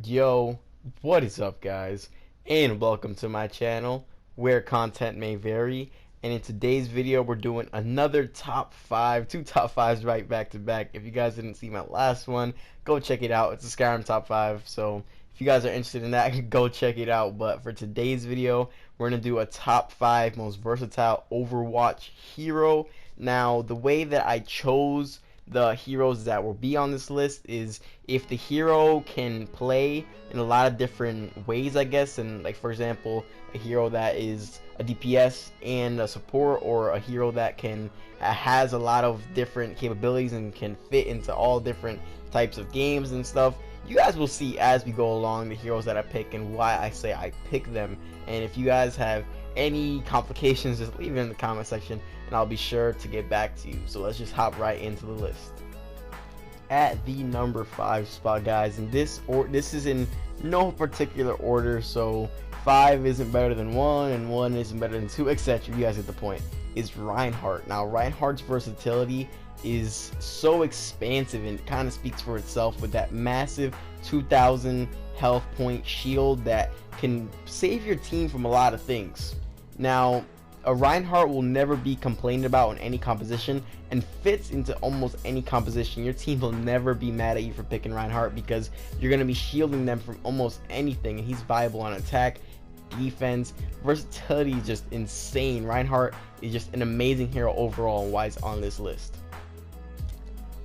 Yo, what is up, guys? And welcome to my channel where content may vary. And in today's video, we're doing another top 5, two top 5s right back to back. If you guys didn't see my last one, go check it out. It's a Skyrim top 5. So if you guys are interested in that, go check it out. But for today's video, we're going to do a top 5 most versatile Overwatch hero. Now, the way that I chose the heroes that will be on this list is if the hero can play in a lot of different ways, I guess, and like for example a hero that is a DPS and a support, or a hero that can has a lot of different capabilities and can fit into all different types of games and stuff. You guys will see as we go along the heroes that I pick and why I say I pick them. And if you guys have any complications, just leave it in the comment section and I'll be sure to get back to you. So let's just hop right into the list. At the number 5 spot, guys, and this is in no particular order, so 5 isn't better than 1 and 1 isn't better than 2, etc. You guys get the point. Is Reinhardt. Now Reinhardt's versatility is so expansive and kind of speaks for itself with that massive 2000 health point shield that can save your team from a lot of things. Now, a Reinhardt will never be complained about in any composition and fits into almost any composition. Your team will never be mad at you for picking Reinhardt because you're going to be shielding them from almost anything, and he's viable on attack, defense. Versatility is just insane. Reinhardt is just an amazing hero overall and why he's on this list.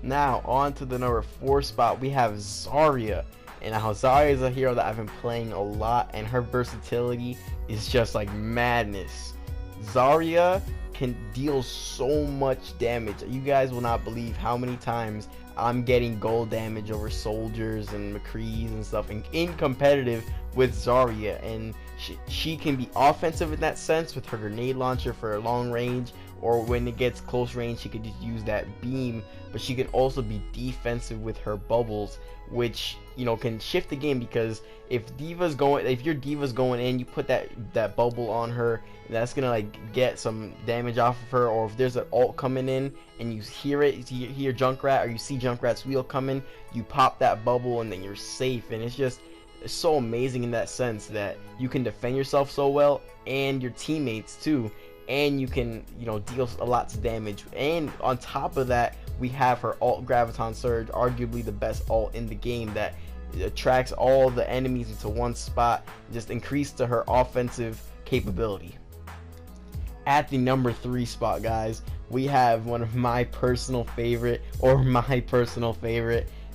Now on to the number 4 spot, we have Zarya. And now Zarya is a hero that I've been playing a lot, and her versatility is just like madness. Zarya can deal so much damage. You guys will not believe how many times I'm getting gold damage over soldiers and McCrees and stuff in competitive with Zarya. And she can be offensive in that sense with her grenade launcher for a long range, or when it gets close range she could just use that beam. But she can also be defensive with her bubbles, which, you know, can shift the game, because if your diva's going in, you put that bubble on her, that's gonna like get some damage off of her. Or if there's an ult coming in and you hear it, you hear Junkrat, or you see Junkrat's wheel coming, you pop that bubble and then you're safe. And it's so amazing in that sense that you can defend yourself so well, and your teammates too, and you can, you know, deal a lot of damage. And on top of that, we have her ult, Graviton Surge, arguably the best ult in the game, that attracts all the enemies into one spot, just increase to her offensive capability. At the number 3 spot, guys, we have one of my personal favorite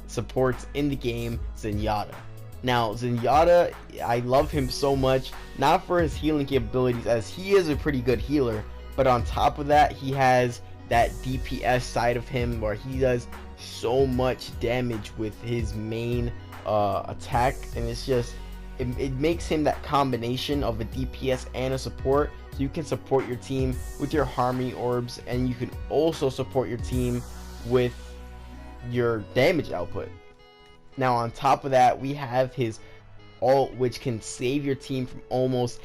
supports in the game, Zenyatta. Now Zenyatta, I love him so much, not for his healing capabilities, as he is a pretty good healer, but on top of that, he has that DPS side of him where he does so much damage with his main attack. And it's just, it makes him that combination of a DPS and a support, so you can support your team with your harmony orbs, and you can also support your team with your damage output. Now on top of that, we have his ult, which can save your team from almost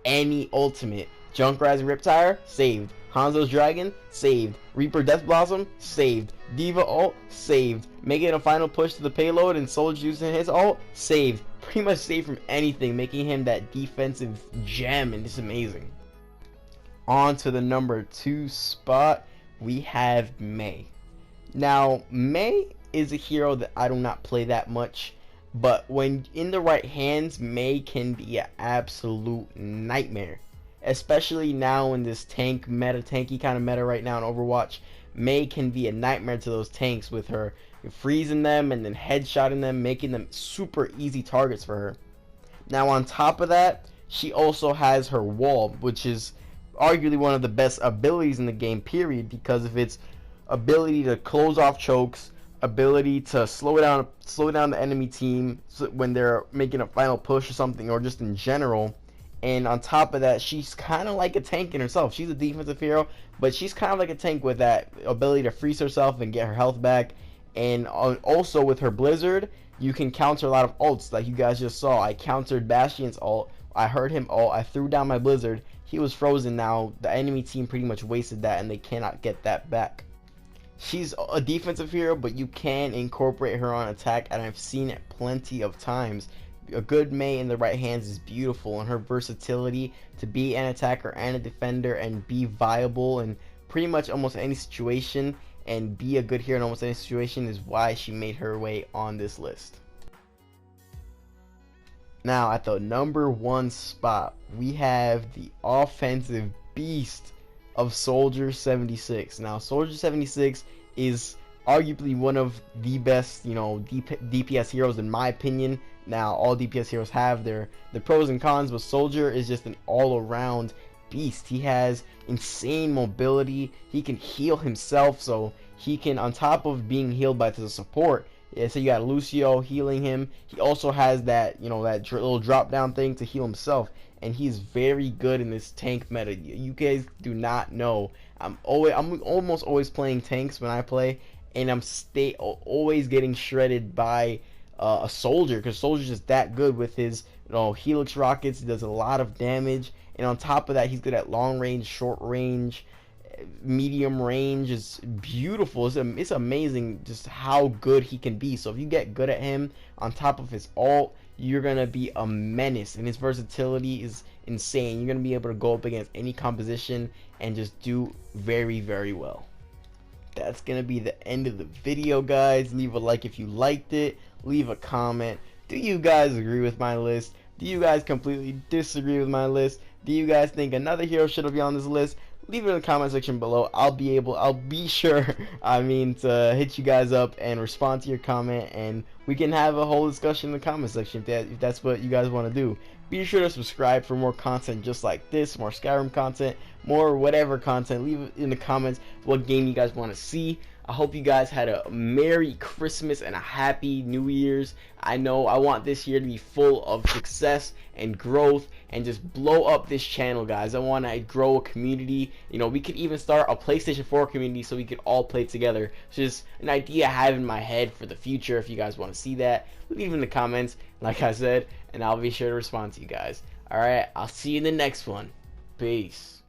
any ultimate. Junkrat's Riptire, saved. Hanzo's Dragon, saved. Reaper Death Blossom, saved. Diva ult, saved. Making a final push to the payload and Soldier using his ult, saved. Pretty much saved from anything, making him that defensive gem, and it's amazing. On to the number 2 spot, we have Mei. Now Mei is a hero that I do not play that much, but when in the right hands, Mei can be an absolute nightmare. Especially now in this tanky kind of meta right now in Overwatch, Mei can be a nightmare to those tanks with her freezing them and then headshotting them, making them super easy targets for her. Now on top of that, she also has her wall, which is arguably one of the best abilities in the game, period, because of its ability to close off chokes, ability to slow down the enemy team when they're making a final push or something, or just in general. And on top of that, she's kind of like a tank in herself. She's a defensive hero, but she's kind of like a tank with that ability to freeze herself and get her health back. And also with her Blizzard, you can counter a lot of ults, like you guys just saw. I countered Bastion's ult, I heard him ult, I threw down my Blizzard, he was frozen. Now the enemy team pretty much wasted that and they cannot get that back. she's a defensive hero, but you can incorporate her on attack, and I've seen it plenty of times. A good Mei in the right hands is beautiful, and her versatility to be an attacker and a defender and be viable in pretty much almost any situation and be a good hero in almost any situation is why she made her way on this list. Now at the number 1 spot, we have the offensive beast of Soldier 76. Now Soldier 76 is arguably one of the best, DPS heroes in my opinion. Now all DPS heroes have their pros and cons, but Soldier is just an all-around beast. He has insane mobility. He can heal himself, so he can, on top of being healed by the support. Yeah, so you got Lucio healing him. He also has that, that little drop down thing to heal himself, and he's very good in this tank meta. You guys do not know. I'm almost always playing tanks when I play, and I'm always getting shredded by a Soldier, because Soldier's just that good with his Helix rockets. He does a lot of damage, and on top of that, he's good at long range, short range, medium range. Is beautiful. It's amazing just how good he can be. So if you get good at him on top of his ult, you're gonna be a menace, and his versatility is insane. You're gonna be able to go up against any composition and just do very, very well. That's gonna be the end of the video, guys. Leave a like if you liked it. Leave a comment. Do you guys agree with my list? Do you guys completely disagree with my list? Do you guys think another hero should be on this list? Leave it in the comment section below. I'll be sure to hit you guys up and respond to your comment, and we can have a whole discussion in the comment section if that's what you guys want to do. Be sure to subscribe for more content just like this, more Skyrim content, more whatever content. Leave it in the comments what game you guys want to see. I hope you guys had a Merry Christmas and a Happy New Year's. I know I want this year to be full of success and growth and just blow up this channel, guys. I want to grow a community. We could even start a PlayStation 4 community so we could all play together. It's just an idea I have in my head for the future. If you guys want to see that, leave in the comments, like I said, and I'll be sure to respond to you guys. Alright, I'll see you in the next one. Peace.